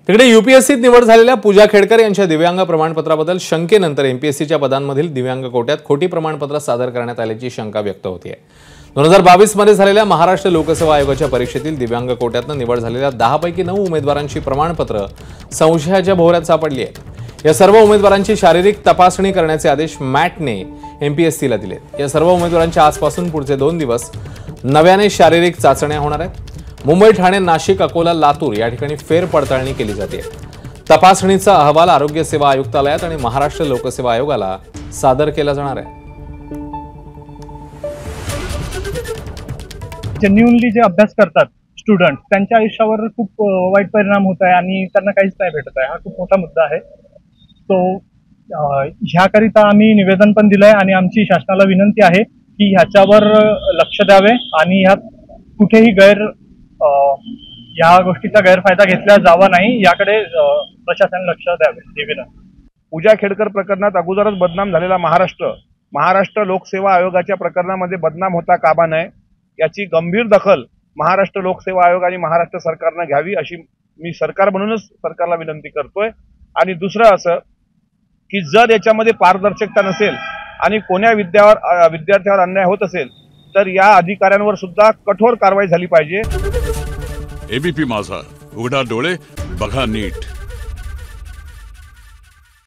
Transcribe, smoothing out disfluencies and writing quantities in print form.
तिकडे यूपीएससीत निवड झालेल्या पूजा खेडकर यांच्या दिव्यांग प्रमाणपत्राबद्दल शंकेनंतर एमपीएससीच्या पदांमधील दिव्यांग कोट्यात खोटी प्रमाणपत्र सादर करण्यात आल्याची शंका व्यक्त होते। 2022 मध्ये झालेल्या महाराष्ट्र लोकसेवा आयोगाच्या परीक्षेतील दिव्यांग कोट्यातून निवड झालेल्या 10 पैकी 9 उमेदवारांची प्रमाणपत्र संशयाच्या भोवऱ्यात सापडली आहेत। या सर्व उमेदवारांची शारीरिक तपासणी करण्याचे आदेश मॅटने एमपीएससीला दिले। या सर्व उमेदवारांच्या आजपासून पुढचे 2 दिवस नव्याने शारीरिक चाचण्या होणार आहेत। मुंबई, ठाणे, नाशिक, अकोला, लातूर या ठिकाणी फेरपडताळणी केली जाते। तपासणीचा अहवाल आरोग्य सेवा आयुक्तालयात आणि महाराष्ट्र लोकसेवा आयोगाला सादर केला जाणार आहे। जेन्युइनली जे अभ्यास करतात स्टुडंट, त्यांच्या आयुष्यावर खूप वाईट परिणाम होत आहे आणि त्यांना काहीच नाही भेटत आहे। हा खूप मोठा मुद्दा आहे। तो ह्याकरिता आम्ही निवेदन पण दिलंय आणि आमची शासनाला विनंती आहे की ह्याच्यावर लक्ष द्यावे आणि ह्यात कुठेही या गोष्टीचा गैरफायदा घेतला जावा नाही, याकडे प्रशासनाने लक्ष द्यावे। पूजा खेडकर प्रकरणात अगोदरच बदनाम झालेला महाराष्ट्र लोकसेवा आयोगाच्या प्रकरणामध्ये बदनाम होता कामा नये, याची गंभीर दखल महाराष्ट्र लोकसेवा आयोग आणि महाराष्ट्र सरकारने घ्यावी अशी मी सरकार म्हणूनच सरकारला विनंती करतोय। आणि दुसरं असं की जर याच्यामध्ये पारदर्शकता नसेल आणि कोण्या विद्यार्थ्यावर अन्याय होत असेल तर या अधिकाऱ्यांवर सुद्धा कठोर कारवाई झाली पाहिजे। एबीपी माझा, उघडा डोळे बघा नीट।